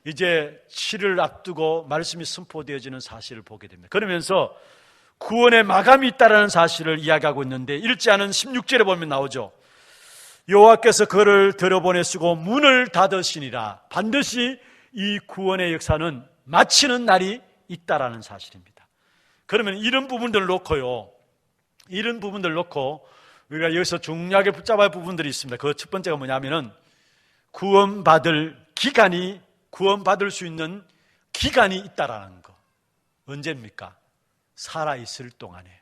이제 7을 앞두고 말씀이 선포되어지는 사실을 보게 됩니다. 그러면서 구원의 마감이 있다는 사실을 이야기하고 있는데, 일제하는 16절에 보면 나오죠. 여호와께서 그를 들여보내시고 문을 닫으시니라. 반드시 이 구원의 역사는 마치는 날이 있다라는 사실입니다. 그러면 이런 부분들을 놓고요, 이런 부분들을 놓고 우리가 여기서 중요하게 붙잡아야 할 부분들이 있습니다. 그 첫 번째가 뭐냐면은 구원받을 수 있는 기간이 있다라는 거. 언제입니까? 살아있을 동안에,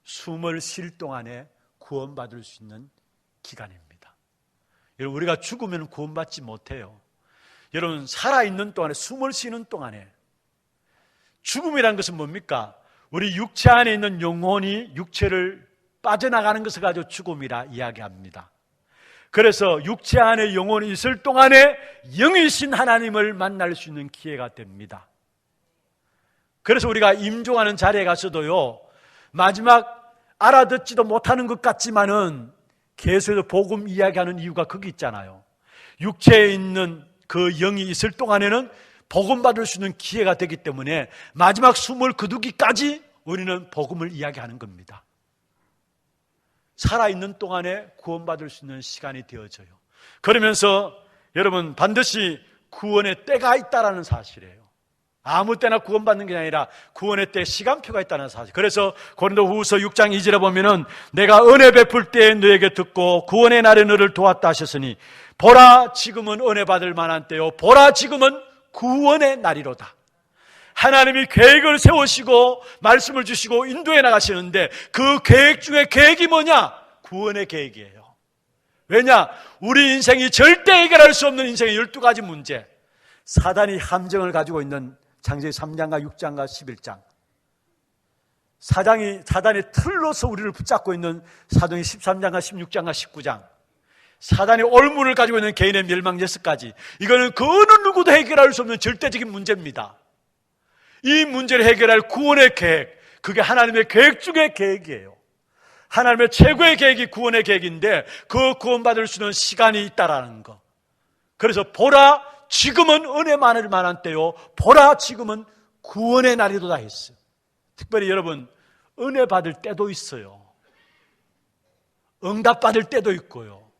숨을 쉴 동안에 구원받을 수 있는 기간입니다. 여러분, 우리가 죽으면 구원받지 못해요. 여러분, 살아있는 동안에, 숨을 쉬는 동안에. 죽음이라는 것은 뭡니까? 우리 육체 안에 있는 영혼이 육체를 빠져나가는 것을 가지고 죽음이라 이야기합니다. 그래서 육체 안에 영혼이 있을 동안에 영이신 하나님을 만날 수 있는 기회가 됩니다. 그래서 우리가 임종하는 자리에 가서도요, 마지막 알아듣지도 못하는 것 같지만은 계속해서 복음 이야기하는 이유가 거기 있잖아요. 육체에 있는 그 영이 있을 동안에는 복음 받을 수 있는 기회가 되기 때문에 마지막 숨을 거두기까지 우리는 복음을 이야기하는 겁니다. 살아있는 동안에 구원받을 수 있는 시간이 되어져요. 그러면서 여러분, 반드시 구원의 때가 있다는 사실이에요. 아무 때나 구원받는 게 아니라 구원의 때 시간표가 있다는 사실. 그래서 고린도후서 6장 2절에 보면은 내가 은혜 베풀 때에 너에게 듣고 구원의 날에 너를 도왔다 하셨으니 보라 지금은 은혜 받을 만한 때요, 보라 지금은 구원의 날이로다. 하나님이 계획을 세우시고 말씀을 주시고 인도해 나가시는데 그 계획 중에 계획이 뭐냐? 구원의 계획이에요. 왜냐? 우리 인생이 절대 해결할 수 없는 인생의 12가지 문제, 사단이 함정을 가지고 있는 창세기 3장과 6장과 11장, 사단이 틀로서 우리를 붙잡고 있는 사도행전 13장과 16장과 19장, 사단이 올무를 가지고 있는 개인의 멸망 6가지, 이거는 그 어느 누구도 해결할 수 없는 절대적인 문제입니다. 이 문제를 해결할 구원의 계획, 그게 하나님의 계획 중의 계획이에요. 하나님의 최고의 계획이 구원의 계획인데 그 구원받을 수 있는 시간이 있다라는 거. 그래서 보라 지금은 은혜 많을 만한 때요, 보라 지금은 구원의 날이도다 했어요. 특별히 여러분, 은혜 받을 때도 있어요. 응답 받을 때도 있고요,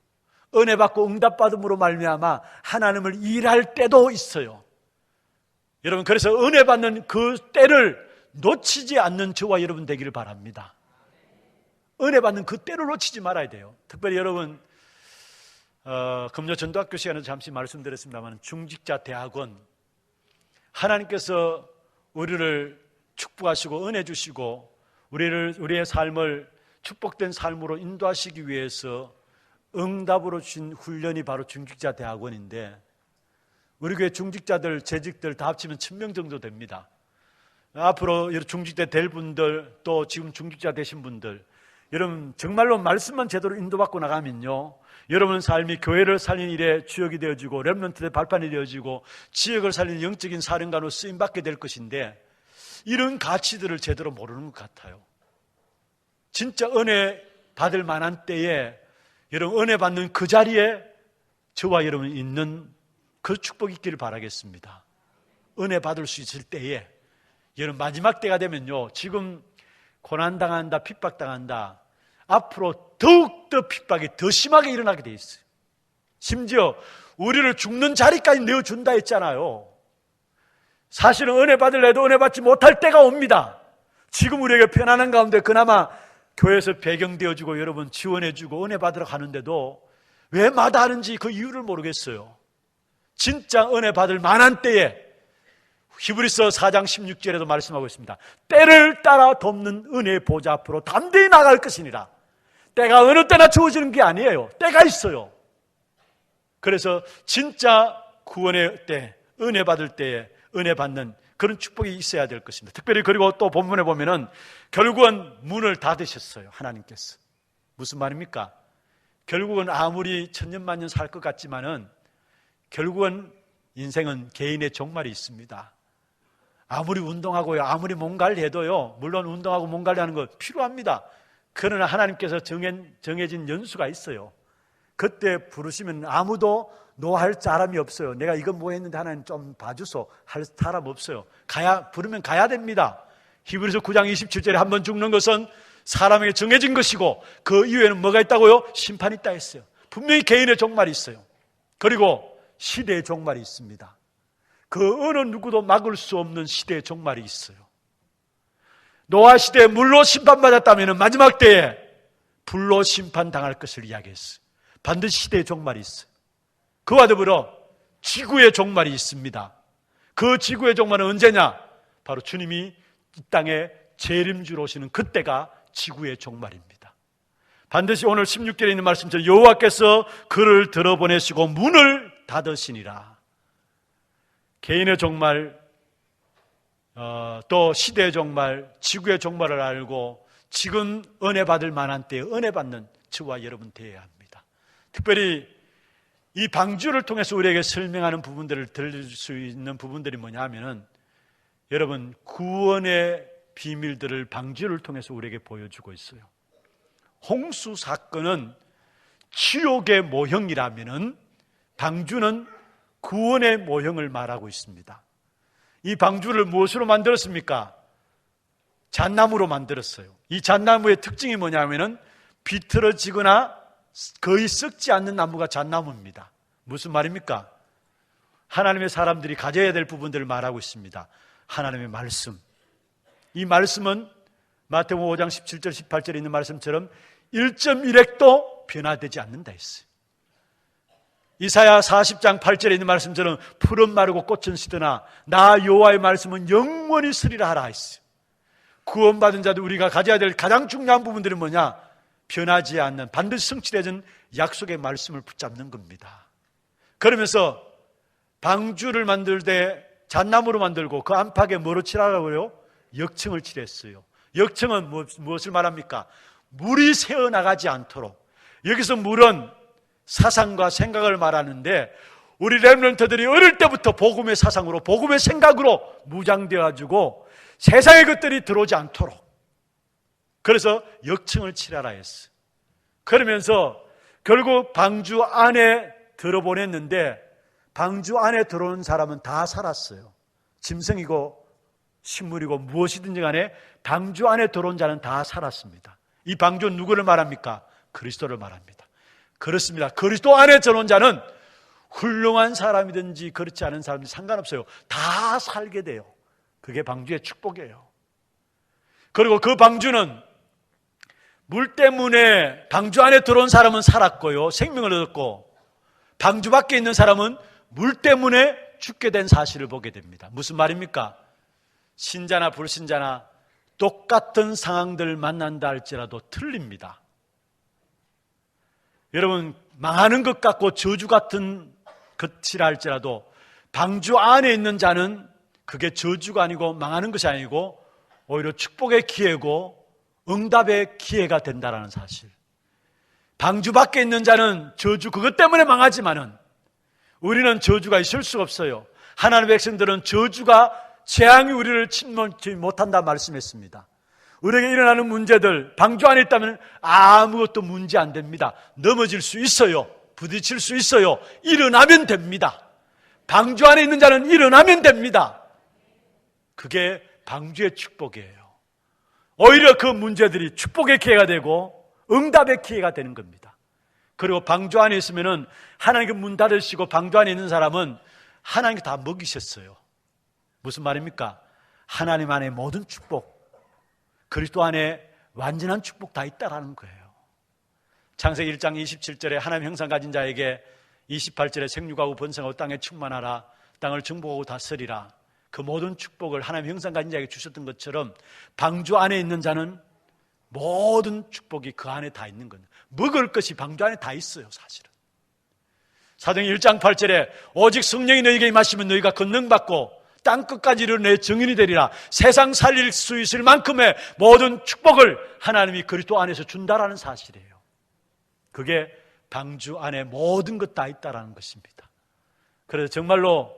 은혜 받고 응답 받음으로 말미암아 하나님을 일할 때도 있어요. 여러분, 그래서 은혜 받는 그 때를 놓치지 않는 저와 여러분 되기를 바랍니다. 은혜 받는 그 때를 놓치지 말아야 돼요. 특별히 여러분, 금요 전도학교 시간에도 잠시 말씀드렸습니다만, 중직자 대학원, 하나님께서 우리를 축복하시고 은혜 주시고 우리의 삶을 축복된 삶으로 인도하시기 위해서 응답으로 주신 훈련이 바로 중직자 대학원인데, 우리 교회 중직자들, 재직들 다 합치면 1000명 정도 됩니다. 앞으로 중직자 될 분들, 또 지금 중직자 되신 분들, 여러분 정말로 말씀만 제대로 인도받고 나가면요, 여러분 삶이 교회를 살리는 일에 주역이 되어지고 렘넌트의 발판이 되어지고 지역을 살리는 영적인 사령관으로 쓰임받게 될 것인데, 이런 가치들을 제대로 모르는 것 같아요. 진짜 은혜 받을 만한 때에 여러분 은혜 받는 그 자리에 저와 여러분이 있는 그 축복이 있기를 바라겠습니다. 은혜 받을 수 있을 때에, 여러분 마지막 때가 되면요, 지금 고난당한다, 핍박당한다, 앞으로 더욱더 핍박이 더 심하게 일어나게 돼 있어요. 심지어 우리를 죽는 자리까지 내어준다 했잖아요. 사실은 은혜 받을래도 은혜 받지 못할 때가 옵니다. 지금 우리에게 편안한 가운데 그나마 교회에서 배경되어주고 여러분 지원해주고 은혜 받으러 가는데도 왜 마다하는지 그 이유를 모르겠어요. 진짜 은혜 받을 만한 때에, 히브리서 4장 16절에도 말씀하고 있습니다. 때를 따라 돕는 은혜의 보좌 앞으로 담대히 나갈 것이니라. 때가 어느 때나 주어지는 게 아니에요. 때가 있어요. 그래서 진짜 구원의 때, 은혜 받을 때에 은혜 받는 그런 축복이 있어야 될 것입니다. 특별히 그리고 또 본문에 보면은 결국은 문을 닫으셨어요. 하나님께서. 무슨 말입니까? 결국은 아무리 천년만년 살 것 같지만은 결국은 인생은 개인의 종말이 있습니다. 아무리 운동하고요, 아무리 몸 관리해도요, 물론 운동하고 몸 관리하는 거 필요합니다. 그러나 하나님께서 정해진 연수가 있어요. 그때 부르시면 아무도 노할 사람이 없어요. 내가 이건 뭐 했는데 하나님 좀 봐주소 할 사람 없어요. 부르면 가야 됩니다. 히브리서 9장 27절에 한번 죽는 것은 사람에게 정해진 것이고 그 이후에는 뭐가 있다고요? 심판이 있다 했어요. 분명히 개인의 종말이 있어요. 그리고 시대의 종말이 있습니다. 그 어느 누구도 막을 수 없는 시대의 종말이 있어요. 노아 시대에 물로 심판받았다면 마지막 때에 불로 심판당할 것을 이야기했어요. 반드시 시대의 종말이 있어요. 그와 더불어 지구의 종말이 있습니다. 그 지구의 종말은 언제냐? 바로 주님이 이 땅에 재림주로 오시는 그때가 지구의 종말입니다. 반드시 오늘 16절에 있는 말씀처럼 여호와께서 그를 들어보내시고 문을 닫으시니라. 개인의 종말, 또 시대의 종말, 지구의 종말을 알고 지금 은혜 받을 만한 때에 은혜 받는 저와 여러분 되어야 합니다. 특별히 이 방주를 통해서 우리에게 설명하는 부분들을 들을 수 있는 부분들이 뭐냐 하면은 여러분 구원의 비밀들을 방주를 통해서 우리에게 보여주고 있어요. 홍수 사건은 지옥의 모형이라면은 방주는 구원의 모형을 말하고 있습니다. 이 방주를 무엇으로 만들었습니까? 잣나무로 만들었어요. 이 잣나무의 특징이 뭐냐면은 비틀어지거나 거의 썩지 않는 나무가 잣나무입니다. 무슨 말입니까? 하나님의 사람들이 가져야 될 부분들을 말하고 있습니다. 하나님의 말씀. 이 말씀은 마태복음 5장 17절 18절에 있는 말씀처럼 1.1핵도 변화되지 않는다 했어요. 이사야 40장 8절에 있는 말씀처럼 푸른 마르고 꽃은 시드나 나 여호와의 말씀은 영원히 서리라 하라 했어요. 구원받은 자들 우리가 가져야 될 가장 중요한 부분들은 뭐냐? 변하지 않는 반드시 성취되는 약속의 말씀을 붙잡는 겁니다. 그러면서 방주를 만들 때 잣나무로 만들고 그 안팎에 뭐로 칠하라고요? 역청을 칠했어요. 역청은 무엇을 말합니까? 물이 새어나가지 않도록. 여기서 물은 사상과 생각을 말하는데 우리 렘넌트들이 어릴 때부터 복음의 사상으로 복음의 생각으로 무장되어 가지고 세상의 것들이 들어오지 않도록 그래서 역청을 칠하라 했어요. 그러면서 결국 방주 안에 들어보냈는데 방주 안에 들어온 사람은 다 살았어요. 짐승이고 식물이고 무엇이든지 간에 방주 안에 들어온 자는 다 살았습니다. 이 방주는 누구를 말합니까? 그리스도를 말합니다. 그렇습니다. 그리스도 안에 들어온 자는 훌륭한 사람이든지 그렇지 않은 사람이든지 상관없어요. 다 살게 돼요. 그게 방주의 축복이에요. 그리고 그 방주는 물 때문에 방주 안에 들어온 사람은 살았고요. 생명을 얻었고 방주 밖에 있는 사람은 물 때문에 죽게 된 사실을 보게 됩니다. 무슨 말입니까? 신자나 불신자나 똑같은 상황들을 만난다 할지라도 틀립니다. 여러분 망하는 것 같고 저주 같은 것이라 할지라도 방주 안에 있는 자는 그게 저주가 아니고 망하는 것이 아니고 오히려 축복의 기회고 응답의 기회가 된다는 사실. 방주 밖에 있는 자는 저주 그것 때문에 망하지만은 우리는 저주가 있을 수가 없어요. 하나님의 백성들은 저주가 재앙이 우리를 침몰치 못한다 말씀했습니다. 우리에게 일어나는 문제들 방주 안에 있다면 아무것도 문제 안 됩니다. 넘어질 수 있어요. 부딪힐 수 있어요. 일어나면 됩니다. 방주 안에 있는 자는 일어나면 됩니다. 그게 방주의 축복이에요. 오히려 그 문제들이 축복의 기회가 되고 응답의 기회가 되는 겁니다. 그리고 방주 안에 있으면은 하나님께 문 닫으시고 방주 안에 있는 사람은 하나님께 다 먹이셨어요. 무슨 말입니까? 하나님 안에 모든 축복, 그리스도 안에 완전한 축복 다 있다라는 거예요. 창세기 1장 27절에 하나님 형상 가진 자에게 28절에 생육하고 번성하고 땅에 충만하라, 땅을 정복하고 다스리라. 그 모든 축복을 하나님 형상 가진 자에게 주셨던 것처럼 방주 안에 있는 자는 모든 축복이 그 안에 다 있는 거예요. 먹을 것이 방주 안에 다 있어요. 사실은 사도행 1장 8절에 오직 성령이 너희에게 임하시면 너희가 권능받고 땅끝까지 이르러 내 증인이 되리라. 세상 살릴 수 있을 만큼의 모든 축복을 하나님이 그리스도 안에서 준다라는 사실이에요. 그게 방주 안에 모든 것 다 있다라는 것입니다. 그래서 정말로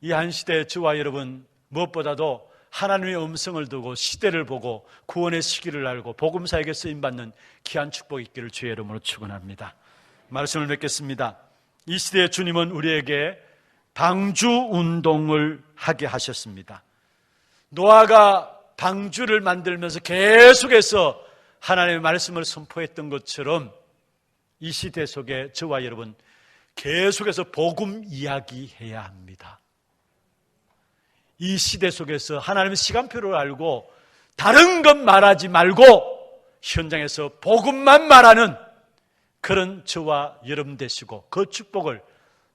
이 한 시대의 저와 여러분 무엇보다도 하나님의 음성을 두고 시대를 보고 구원의 시기를 알고 복음사에게 쓰임받는 귀한 축복이 있기를 주의 이름으로 축원합니다. 말씀을 맺겠습니다. 이 시대의 주님은 우리에게 방주 운동을 하게 하셨습니다. 노아가 방주를 만들면서 계속해서 하나님의 말씀을 선포했던 것처럼 이 시대 속에 저와 여러분 계속해서 복음 이야기해야 합니다. 이 시대 속에서 하나님의 시간표를 알고 다른 것 말하지 말고 현장에서 복음만 말하는 그런 저와 여러분 되시고 그 축복을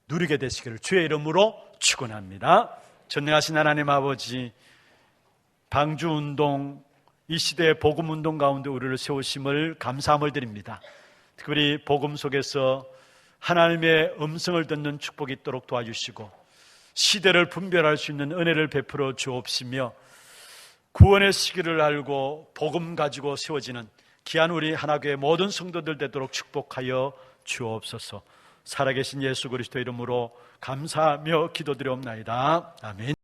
누리게 되시기를 주의 이름으로 축원합니다. 전능하신 하나님 아버지, 방주운동, 이 시대의 복음운동 가운데 우리를 세우심을 감사함을 드립니다. 특별히 복음 속에서 하나님의 음성을 듣는 축복이 있도록 도와주시고 시대를 분별할 수 있는 은혜를 베풀어 주옵시며 구원의 시기를 알고 복음 가지고 세워지는 귀한 우리 하나교회 모든 성도들 되도록 축복하여 주옵소서. 살아계신 예수 그리스도 이름으로 감사하며 기도드리옵나이다. 아멘.